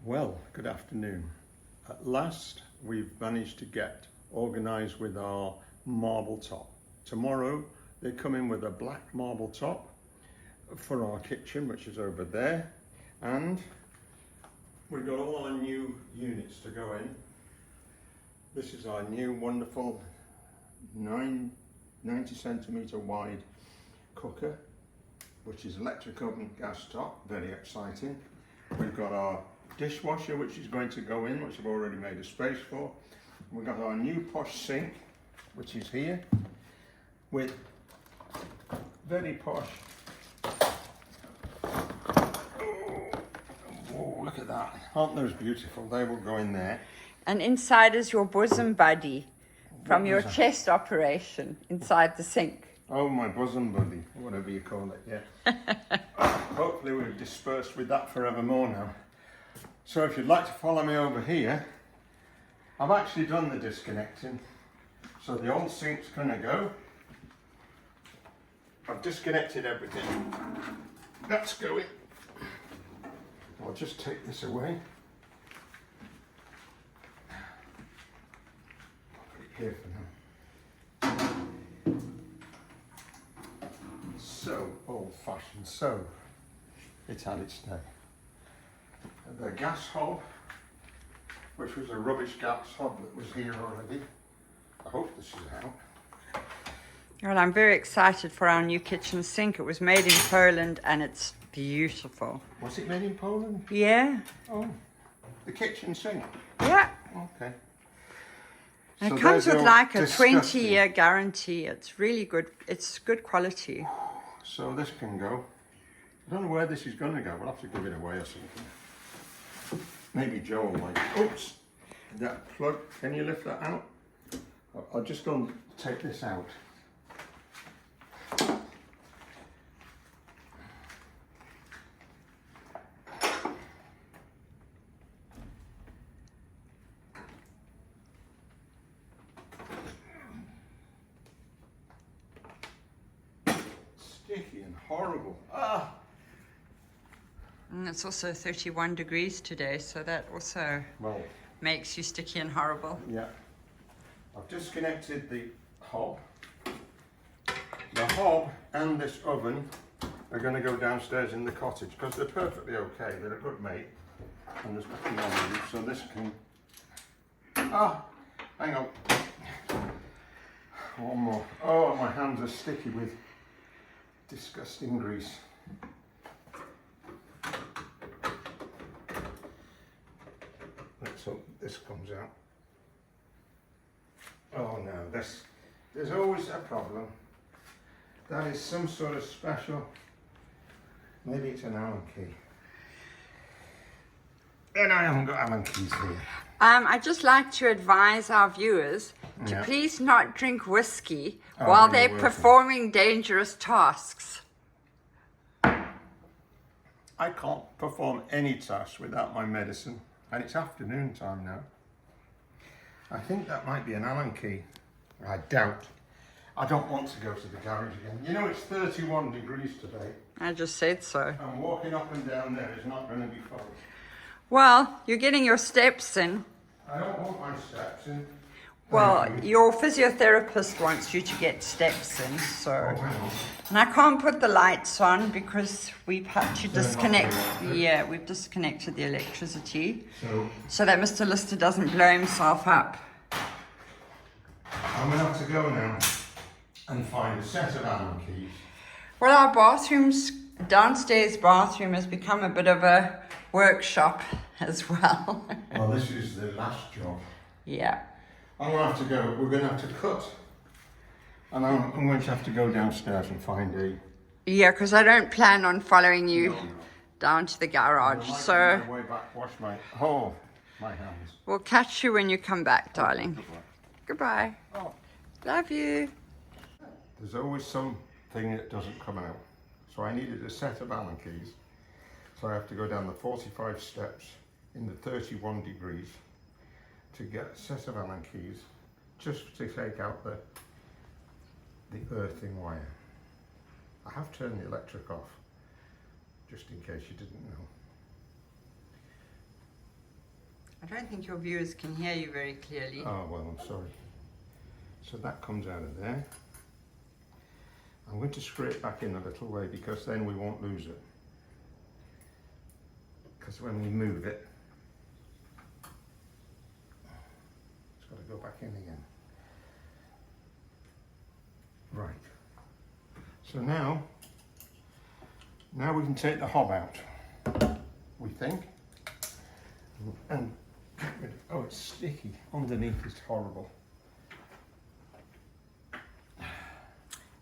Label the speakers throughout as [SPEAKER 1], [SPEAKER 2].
[SPEAKER 1] Well, good afternoon. At last, we've managed to get organised with our marble top. Tomorrow, they come in with a black marble top for our kitchen, which is over there. And we've got all our new units to go in. This is our new wonderful 90 centimetre wide cooker, which is electric oven gas top, very exciting. We've got our dishwasher, which is going to go in, which I've already made a space for. We've got our new posh sink, which is here, with very posh. Oh, look at that. Aren't those beautiful? They will go in there.
[SPEAKER 2] And inside is your bosom buddy from your chest operation inside the sink.
[SPEAKER 1] Oh, my bosom buddy, whatever you call it, yeah. Hopefully we've dispersed with that forevermore now. So if you'd like to follow me over here, I've actually done the disconnecting. So the old sink's gonna go. I've disconnected everything. That's going. I'll just take this away. I'll put it here for now. So old-fashioned, so it's had its day. The gas hob, which was a rubbish gas hob that was here already. I hope this is out.
[SPEAKER 2] Well, I'm very excited for our new kitchen sink. It was made in Poland and it's beautiful.
[SPEAKER 1] Was it made in Poland?
[SPEAKER 2] Yeah.
[SPEAKER 1] Oh, the kitchen sink.
[SPEAKER 2] Yeah.
[SPEAKER 1] Okay.
[SPEAKER 2] And
[SPEAKER 1] So
[SPEAKER 2] it comes
[SPEAKER 1] there's
[SPEAKER 2] with
[SPEAKER 1] your
[SPEAKER 2] like a
[SPEAKER 1] disgusting-
[SPEAKER 2] 20-year guarantee. It's really good. It's good quality.
[SPEAKER 1] So this can go. I don't know where this is going to go. We'll have to give it away or something. Maybe Joe will like. Oops! That plug. Can you lift that out? I'll just go and take this out. Sticky and horrible. Ah!
[SPEAKER 2] And it's also 31 degrees today, so that also
[SPEAKER 1] Well,
[SPEAKER 2] makes you sticky and horrible.
[SPEAKER 1] yeah. I've disconnected the hob. The hob and this oven are going to go downstairs in the cottage because they're perfectly okay. They're a good mate. And there's nothing wrong with them. So this can... Ah! Hang on. One more. Oh, my hands are sticky with disgusting grease. Let's hope this comes out. Oh no, there's always a problem. That is some sort of special, maybe it's an Allen key. And I haven't got Allen keys here.
[SPEAKER 2] I'd just like to advise our viewers to
[SPEAKER 1] Yeah.
[SPEAKER 2] please not drink whiskey
[SPEAKER 1] Oh,
[SPEAKER 2] while
[SPEAKER 1] you're
[SPEAKER 2] they're
[SPEAKER 1] working.
[SPEAKER 2] performing dangerous tasks.
[SPEAKER 1] I can't perform any task without my medicine, and it's afternoon time now. I think that might be an Allen key. I doubt. I don't want to go to the garage again. You know, it's 31 degrees today,
[SPEAKER 2] I just said so.
[SPEAKER 1] and walking up and down there is not going to be fun.
[SPEAKER 2] Well, you're getting your steps in.
[SPEAKER 1] I don't want my steps in.
[SPEAKER 2] Well,
[SPEAKER 1] Thank you.
[SPEAKER 2] your physiotherapist wants you to get steps in, so.
[SPEAKER 1] Oh, hang on.
[SPEAKER 2] And I can't put the lights on because we've had to disconnect. Yeah, we've disconnected the electricity so that Mr. Lister doesn't blow himself up.
[SPEAKER 1] I'm going to have to go now and find a set of Allen keys.
[SPEAKER 2] Well, our downstairs bathroom has become a bit of a workshop as well.
[SPEAKER 1] Well, this is the last job.
[SPEAKER 2] Yeah.
[SPEAKER 1] I'm going to have to go. We're going to have to cut. And I'm going to have to go downstairs and find a...
[SPEAKER 2] Yeah, because I don't plan on following you
[SPEAKER 1] No.
[SPEAKER 2] down to the garage.
[SPEAKER 1] I might
[SPEAKER 2] So
[SPEAKER 1] on my way back wash my hands.
[SPEAKER 2] we'll catch you when you come back, darling.
[SPEAKER 1] Goodbye.
[SPEAKER 2] Goodbye.
[SPEAKER 1] Oh.
[SPEAKER 2] Love you.
[SPEAKER 1] There's always something that doesn't come out. So I needed a set of Allen keys. So I have to go down the 45 steps in the 31 degrees to get a set of Allen keys just to take out the earthing wire. I have turned the electric off, just in case you didn't know.
[SPEAKER 2] I don't think your viewers can hear you very clearly.
[SPEAKER 1] Oh, well, I'm sorry. So that comes out of there. I'm going to screw it back in a little way because then we won't lose it. Because when we move it, it's got to go back in again. Right. So now we can take the hob out, we think. And get rid of, oh, it's sticky. Underneath it's horrible.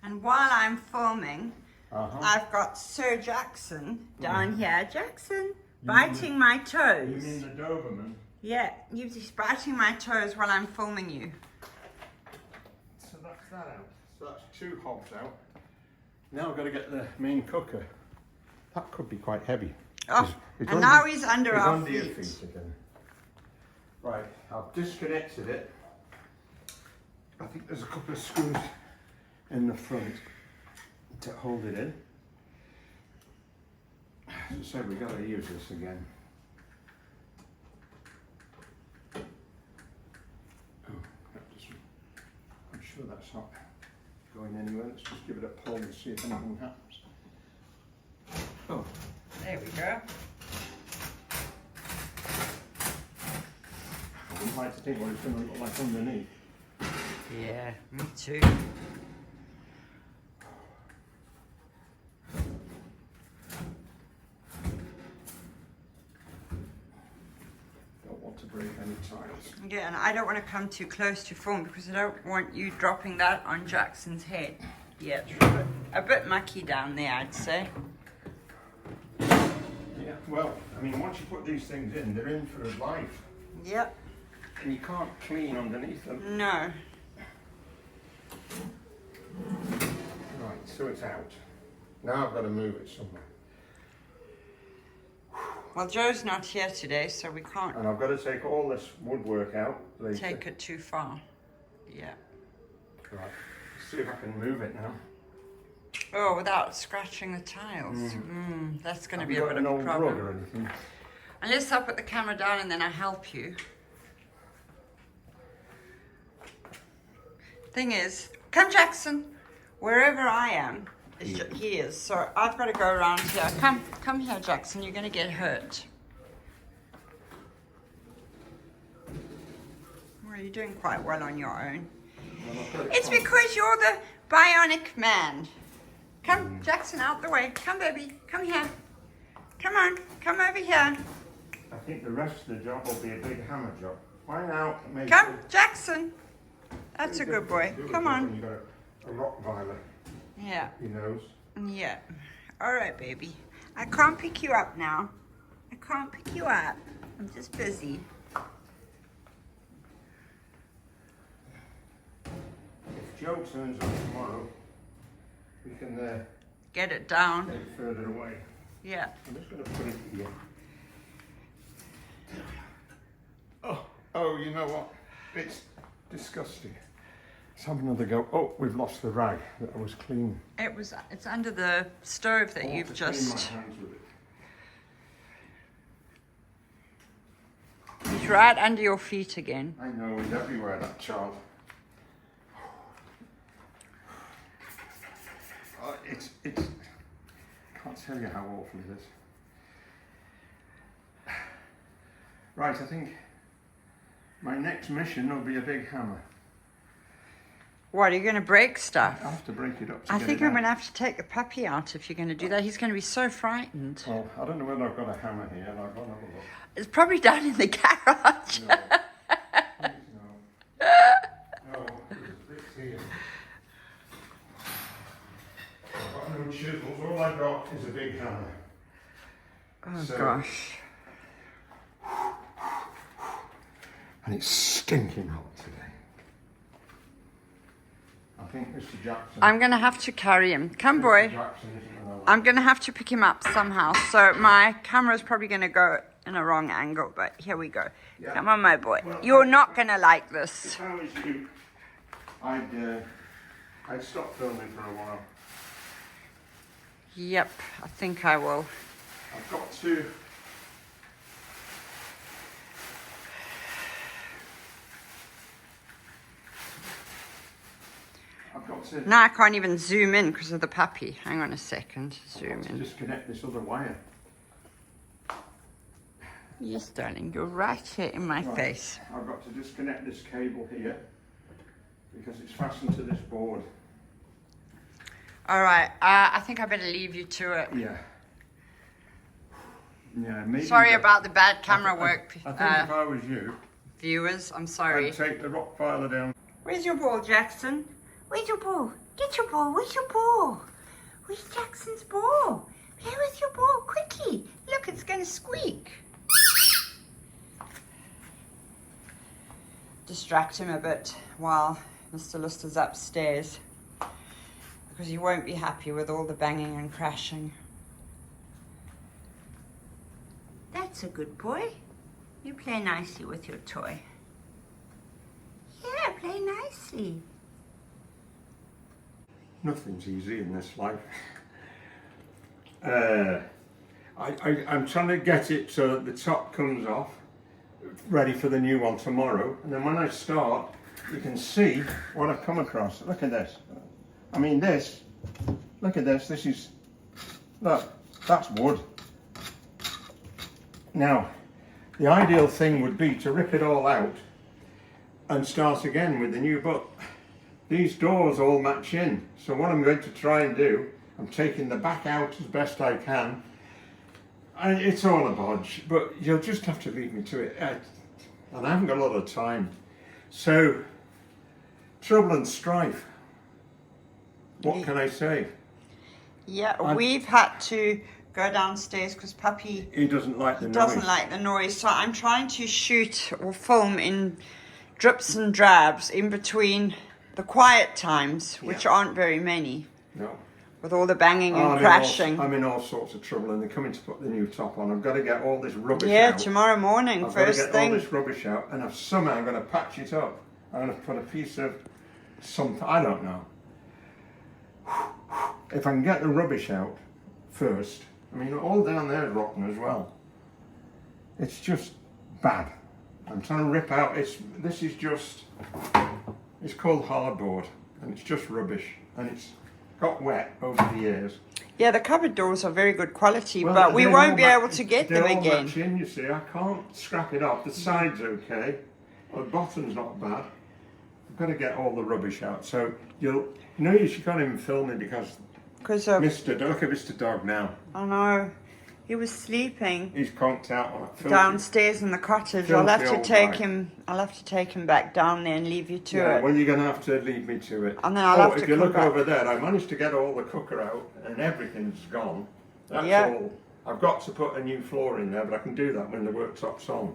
[SPEAKER 2] And while I'm filming,
[SPEAKER 1] Uh-huh.
[SPEAKER 2] I've got Sir Jackson down here. Jackson, biting my toes.
[SPEAKER 1] You mean the Doberman?
[SPEAKER 2] Yeah, he's biting my toes while I'm filming you.
[SPEAKER 1] So that's that out. So that's 2 hobs out. Now I've got to get the main cooker. That could be quite heavy.
[SPEAKER 2] Oh, and now he's under our
[SPEAKER 1] your
[SPEAKER 2] feet.
[SPEAKER 1] feet again. Right, I've disconnected it. I think there's a couple of screws in the front to hold it in. As I said, we've got to use this again. Oh, I'm sure that's not going anywhere. Let's just give it a pull and see if anything happens. Oh,
[SPEAKER 2] There we go.
[SPEAKER 1] I wouldn't like to think what it's going to look like underneath.
[SPEAKER 2] Yeah, me too.
[SPEAKER 1] Don't want to break any tiles.
[SPEAKER 2] Yeah, and I don't want to come too close to film because I don't want you dropping that on Jackson's head. Yeah, it's a bit mucky down there, I'd say.
[SPEAKER 1] Yeah, well, I mean, once you put these things in, they're in for life.
[SPEAKER 2] Yep.
[SPEAKER 1] And you can't clean underneath them.
[SPEAKER 2] No.
[SPEAKER 1] Right, so it's out. Now I've got to move it somewhere.
[SPEAKER 2] Well, Joe's not here today, so we can't
[SPEAKER 1] And I've got to take all this woodwork out later.
[SPEAKER 2] take it too far. Yeah.
[SPEAKER 1] Right, let's see if I can move it now.
[SPEAKER 2] Oh, without scratching the tiles. That's going to
[SPEAKER 1] Have
[SPEAKER 2] be
[SPEAKER 1] you
[SPEAKER 2] a
[SPEAKER 1] got
[SPEAKER 2] bit
[SPEAKER 1] an
[SPEAKER 2] of a
[SPEAKER 1] old
[SPEAKER 2] problem.
[SPEAKER 1] rug or anything?
[SPEAKER 2] Unless I put the camera down and then I help you. Thing is, come Jackson, wherever I am, he is. So I've got to go around here. Come here, Jackson. You're going to get hurt. Well, you're doing quite well on your own.
[SPEAKER 1] Well, I've got it
[SPEAKER 2] It's
[SPEAKER 1] on.
[SPEAKER 2] because you're the bionic man. Come, Jackson, out the way. Come, baby. Come here. Come on. Come over here.
[SPEAKER 1] I think the rest of the job will be a big hammer job. Why now? Make
[SPEAKER 2] Come,
[SPEAKER 1] it-
[SPEAKER 2] Jackson. That's a good boy.
[SPEAKER 1] do a
[SPEAKER 2] Come
[SPEAKER 1] job
[SPEAKER 2] on.
[SPEAKER 1] when you've got a Rottweiler,
[SPEAKER 2] Yeah.
[SPEAKER 1] he knows.
[SPEAKER 2] Yeah. All right, baby. I can't pick you up now. I can't pick you up. I'm just busy.
[SPEAKER 1] If Joe turns up tomorrow, we can
[SPEAKER 2] Get it down.
[SPEAKER 1] get it further away.
[SPEAKER 2] Yeah.
[SPEAKER 1] I'm just going to put it here. Oh, you know what? It's disgusting. Let's have another go. Oh, we've lost the rag that I was cleaning.
[SPEAKER 2] It's under the stove that
[SPEAKER 1] I want
[SPEAKER 2] you've
[SPEAKER 1] to clean
[SPEAKER 2] just.
[SPEAKER 1] my hands with it.
[SPEAKER 2] It's right under your feet again.
[SPEAKER 1] I know, he's everywhere, that child. It's, I can't tell you how awful it is. Right, I think my next mission will be a big hammer.
[SPEAKER 2] What, are you going to break stuff?
[SPEAKER 1] I have to break it up to
[SPEAKER 2] I
[SPEAKER 1] get
[SPEAKER 2] think
[SPEAKER 1] it
[SPEAKER 2] I'm
[SPEAKER 1] out.
[SPEAKER 2] going to have to take the puppy out if you're going to do that. He's going to be so frightened.
[SPEAKER 1] Well, I don't know whether I've got a hammer here, and I've got another look.
[SPEAKER 2] It's probably down in the garage.
[SPEAKER 1] No. Please, no. No, it's here. I've got no chisels, all I've got is a big hammer.
[SPEAKER 2] Oh,
[SPEAKER 1] So-
[SPEAKER 2] gosh.
[SPEAKER 1] And it's stinking hot today. I think Mr. Jackson.
[SPEAKER 2] I'm going to have to carry him. Come, boy.
[SPEAKER 1] Mr. Jackson isn't gonna like
[SPEAKER 2] I'm going to have to pick him up somehow. So my camera's probably going to go in a wrong angle, but here we go.
[SPEAKER 1] Yeah.
[SPEAKER 2] Come on, my boy.
[SPEAKER 1] Well,
[SPEAKER 2] You're not going to like this.
[SPEAKER 1] If I was you, I'd stop filming for a while.
[SPEAKER 2] Yep, I think I will.
[SPEAKER 1] I've got to. What's it?
[SPEAKER 2] Now I can't even zoom in because of the puppy. Hang on a second. Zoom in.
[SPEAKER 1] Disconnect this other wire.
[SPEAKER 2] Yes, darling. You're right here in my face.
[SPEAKER 1] I've got to disconnect this cable here because it's fastened to this board.
[SPEAKER 2] All right. I think I better leave you to it.
[SPEAKER 1] Yeah. Yeah, maybe.
[SPEAKER 2] Sorry about the bad camera work.
[SPEAKER 1] I think if I was you,
[SPEAKER 2] viewers, I'm sorry.
[SPEAKER 1] I'd take the rock filer down.
[SPEAKER 2] Where's your ball, Jackson? Where's your ball? Get your ball. Where's your ball? Where's Jackson's ball? Play with your ball quickly. Look, it's going to squeak. Distract him a bit while Mr. Lister's upstairs because he won't be happy with all the banging and crashing. That's a good boy. You play nicely with your toy. Yeah, play nicely.
[SPEAKER 1] Nothing's easy in this life. I'm trying to get it so that the top comes off, ready for the new one tomorrow. And then when I start, you can see what I've come across. Look at this. I mean this, look at this. This is, look, that's wood. Now, the ideal thing would be to rip it all out and start again with the new, but these doors all match in. So what I'm going to try and do, I'm taking the back out as best I can. And it's all a bodge, but you'll just have to leave me to it. And I haven't got a lot of time. So, trouble and strife. What can I say?
[SPEAKER 2] Yeah, we've had to go downstairs because Puppy
[SPEAKER 1] He doesn't like the noise.
[SPEAKER 2] doesn't like the noise. So I'm trying to shoot or film in drips and drabs in between the quiet times, which aren't very many.
[SPEAKER 1] No.
[SPEAKER 2] With all the banging and crashing.
[SPEAKER 1] I'm in all sorts of trouble, and they're coming to put the new top on. I've got to get all this rubbish out.
[SPEAKER 2] Yeah, tomorrow morning,
[SPEAKER 1] I've
[SPEAKER 2] first
[SPEAKER 1] got to get
[SPEAKER 2] thing.
[SPEAKER 1] all this rubbish out, and I've somehow going to patch it up. I'm going to put a piece of something, I don't know. If I can get the rubbish out first, I mean, all down there is rotten as well. It's just bad. I'm trying to rip out, this is just, it's called hardboard, and it's just rubbish, and it's got wet over the years.
[SPEAKER 2] Yeah, the cupboard doors are very good quality,
[SPEAKER 1] Well,
[SPEAKER 2] but we
[SPEAKER 1] they're
[SPEAKER 2] won't
[SPEAKER 1] all
[SPEAKER 2] be able to get them
[SPEAKER 1] they're all
[SPEAKER 2] again.
[SPEAKER 1] matching, you see, I can't scrap it off. The side's okay, the bottom's not bad. I've got to get all the rubbish out. So you can't even film it because
[SPEAKER 2] Of,
[SPEAKER 1] look at Mr. Dog now.
[SPEAKER 2] I know, he was sleeping
[SPEAKER 1] He's conked out on it.
[SPEAKER 2] downstairs in the cottage.
[SPEAKER 1] filthy
[SPEAKER 2] I'll have to
[SPEAKER 1] old
[SPEAKER 2] take
[SPEAKER 1] guy.
[SPEAKER 2] him. I'll have to take him back down there and leave you to
[SPEAKER 1] Yeah,
[SPEAKER 2] it.
[SPEAKER 1] well, you're going to have to leave me to it.
[SPEAKER 2] And then I'll have to
[SPEAKER 1] if you
[SPEAKER 2] come
[SPEAKER 1] look
[SPEAKER 2] back.
[SPEAKER 1] over there, I managed to get all the cooker out and everything's gone. That's
[SPEAKER 2] Yeah.
[SPEAKER 1] all. I've got to put a new floor in there, but I can do that when the worktop's on.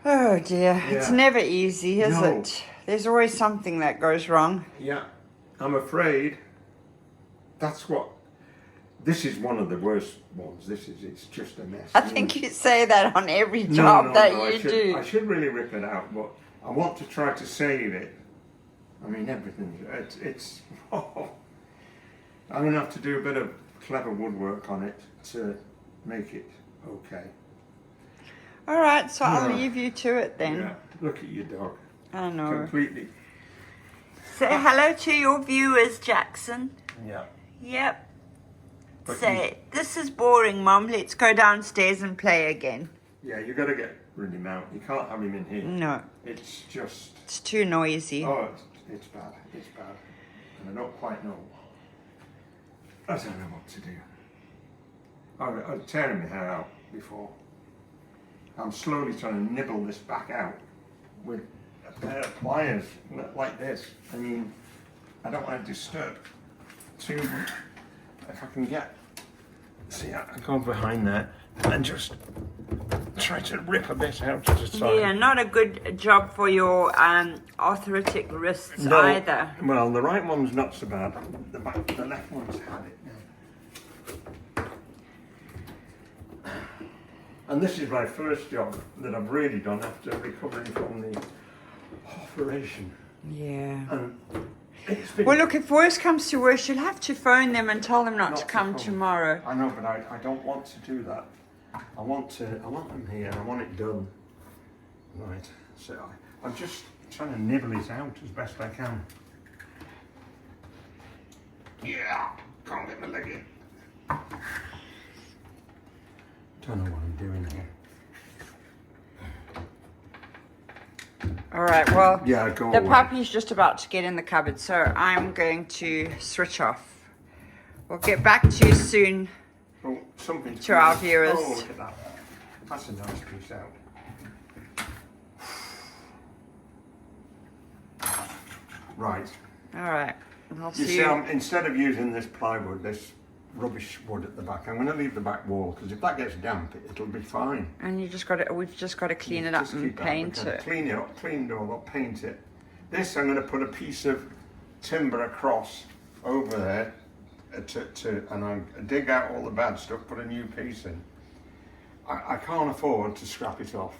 [SPEAKER 2] Oh dear, it's
[SPEAKER 1] Yeah.
[SPEAKER 2] never easy, is
[SPEAKER 1] No.
[SPEAKER 2] it? There's always something that goes wrong.
[SPEAKER 1] Yeah, I'm afraid this is one of the worst ones. It's just a mess.
[SPEAKER 2] I think you say that on every job that you do.
[SPEAKER 1] I should really rip it out, but I want to try to save it. I mean, it's I'm going to have to do a bit of clever woodwork on it to make it okay.
[SPEAKER 2] All right, so I'll
[SPEAKER 1] Yeah.
[SPEAKER 2] leave you to it then.
[SPEAKER 1] Yeah, look at your dog.
[SPEAKER 2] I know.
[SPEAKER 1] Completely.
[SPEAKER 2] Say hello to your viewers, Jackson.
[SPEAKER 1] Yeah.
[SPEAKER 2] Yep.
[SPEAKER 1] But
[SPEAKER 2] Say, this is boring, Mum. Let's go downstairs and play again.
[SPEAKER 1] Yeah, you got to get rid of him out. You can't have him in here.
[SPEAKER 2] No,
[SPEAKER 1] It's just.
[SPEAKER 2] it's too noisy.
[SPEAKER 1] Oh, it's bad. It's bad. And I don't quite know. I don't know what to do. I'm tearing my hair out before. I'm slowly trying to nibble this back out with a pair of pliers like this. I mean, I don't want to disturb too much. If I can get, see, I go behind there and just try to rip a bit out at a time.
[SPEAKER 2] Yeah, not a good job for your arthritic wrists
[SPEAKER 1] No,
[SPEAKER 2] either.
[SPEAKER 1] well, the right one's not so bad. The left one's had it now. And this is my first job that I've really done after recovering from the operation.
[SPEAKER 2] Yeah.
[SPEAKER 1] And it's been
[SPEAKER 2] Well, look, if worse comes to worse, you'll have to phone them and tell them not to come tomorrow.
[SPEAKER 1] I know, but I don't want to do that. I want them here. I want it done. Right. So I'm just trying to nibble it out as best I can. Yeah, can't get my leg in. Don't know what I'm doing here.
[SPEAKER 2] All right, well,
[SPEAKER 1] Yeah, go
[SPEAKER 2] the
[SPEAKER 1] away.
[SPEAKER 2] puppy's just about to get in the cupboard, so I'm going to switch off. We'll get back to you soon.
[SPEAKER 1] Oh, something
[SPEAKER 2] To our viewers.
[SPEAKER 1] Oh, look at that. That's a nice piece out. Right.
[SPEAKER 2] All right, I'll
[SPEAKER 1] You
[SPEAKER 2] see
[SPEAKER 1] see,
[SPEAKER 2] you.
[SPEAKER 1] instead of using this plywood, this rubbish wood at the back, I'm going to leave the back wall because if that gets damp, it'll be fine.
[SPEAKER 2] And you just got to, we've just got to clean it up
[SPEAKER 1] Just
[SPEAKER 2] and
[SPEAKER 1] keep that.
[SPEAKER 2] paint
[SPEAKER 1] We can
[SPEAKER 2] it.
[SPEAKER 1] Clean it up, clean it all up, paint it. This, I'm going to put a piece of timber across over there and I dig out all the bad stuff, put a new piece in. I can't afford to scrap it off.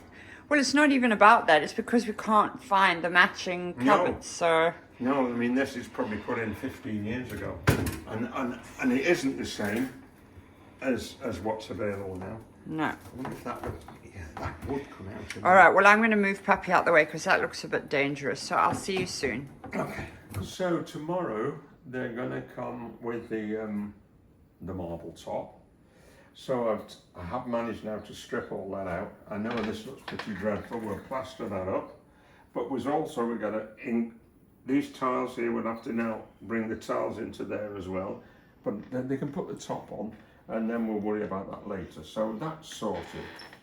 [SPEAKER 2] Well, it's not even about that. It's because we can't find the matching cupboards. So
[SPEAKER 1] No, I mean, this is probably put in 15 years ago. And it isn't the same as what's available now.
[SPEAKER 2] no.
[SPEAKER 1] I wonder if that would come out.
[SPEAKER 2] All right. Well, I'm going to move Puppy out the way because that looks a bit dangerous. So I'll see you soon.
[SPEAKER 1] Okay. So tomorrow they're going to come with the marble top. So I have managed now to strip all that out. I know this looks pretty dreadful. We'll plaster that up, but we're going to these tiles here. We'll have to now bring the tiles into there as well. But then they can put the top on, and then we'll worry about that later. So that's sorted.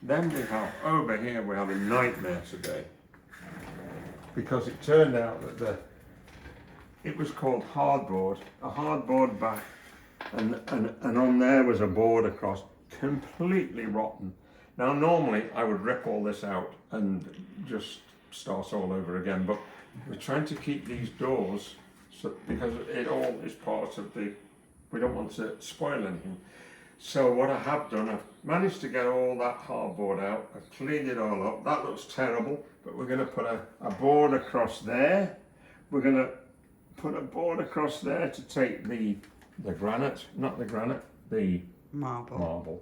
[SPEAKER 1] Then we have over here. We have a nightmare today because it turned out that it was called hardboard, a hardboard back. And on there was a board across, completely rotten. Now normally I would rip all this out and just start all over again, but we're trying to keep these doors because it all is part of we don't want to spoil anything. So what I have done, I've managed to get all that hardboard out, I've cleaned it all up. That looks terrible, but we're going to put a board across there. We're going to put a board across there to take the granite, not the granite, the marble.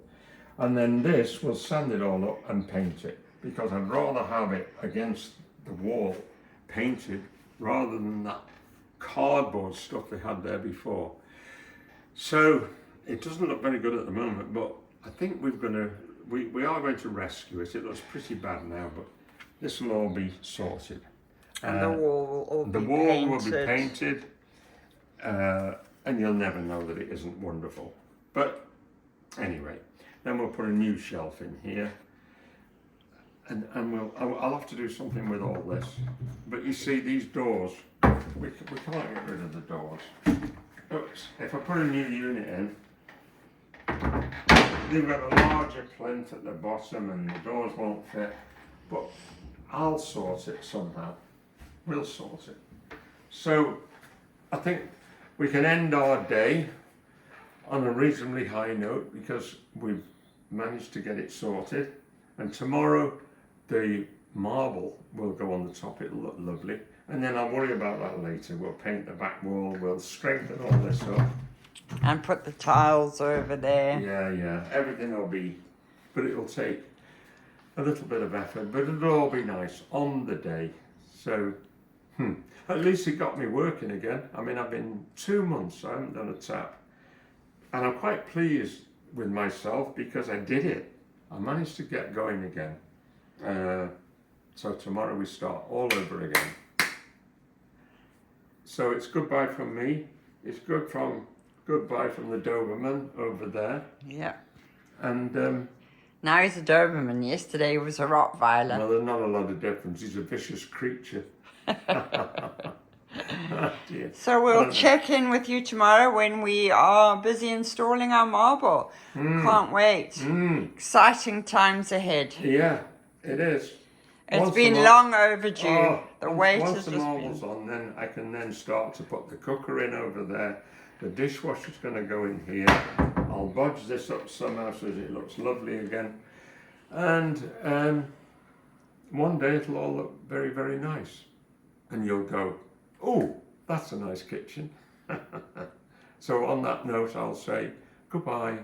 [SPEAKER 1] And then this, we'll sand it all up and paint it because I'd rather have it against the wall painted rather than that cardboard stuff they had there before. So it doesn't look very good at the moment, but I think we are going to rescue it. It looks pretty bad now, but this will all be sorted.
[SPEAKER 2] And the wall will all be painted.
[SPEAKER 1] The wall will be painted. And you'll never know that it isn't wonderful. But anyway, then we'll put a new shelf in here, and I'll have to do something with all this. But you see, these doors, we can't get rid of the doors. Oops, if I put a new unit in, they've got a larger plinth at the bottom and the doors won't fit. But I'll sort it somehow. We'll sort it. So I think we can end our day on a reasonably high note because we've managed to get it sorted. And tomorrow the marble will go on the top, it'll look lovely. And then I'll worry about that later. We'll paint the back wall, we'll strengthen all this up.
[SPEAKER 2] And put the tiles over there.
[SPEAKER 1] Yeah, everything will be, but it'll take a little bit of effort, but it'll all be nice on the day. So, at least it got me working again. I mean, I've been 2 months, I haven't done a tap. And I'm quite pleased with myself because I did it. I managed to get going again. So tomorrow we start all over again. So it's goodbye from me. It's goodbye from the Doberman over there.
[SPEAKER 2] Yeah.
[SPEAKER 1] And
[SPEAKER 2] now he's a Doberman. Yesterday he was a Rottweiler.
[SPEAKER 1] well, there's not a lot of difference. He's a vicious creature. Oh, dear.
[SPEAKER 2] So we'll check in with you tomorrow when we are busy installing our marble. Can't wait. Exciting times ahead.
[SPEAKER 1] Yeah, it is.
[SPEAKER 2] It's been long overdue. The wait
[SPEAKER 1] once
[SPEAKER 2] has
[SPEAKER 1] the
[SPEAKER 2] just
[SPEAKER 1] marble's
[SPEAKER 2] been...
[SPEAKER 1] on, then I can then start to put the cooker in over there. The dishwasher's going to go in here. I'll bodge this up somehow so that it looks lovely again. And one day it'll all look very, very nice. And you'll go, oh, that's a nice kitchen. So on that note, I'll say goodbye.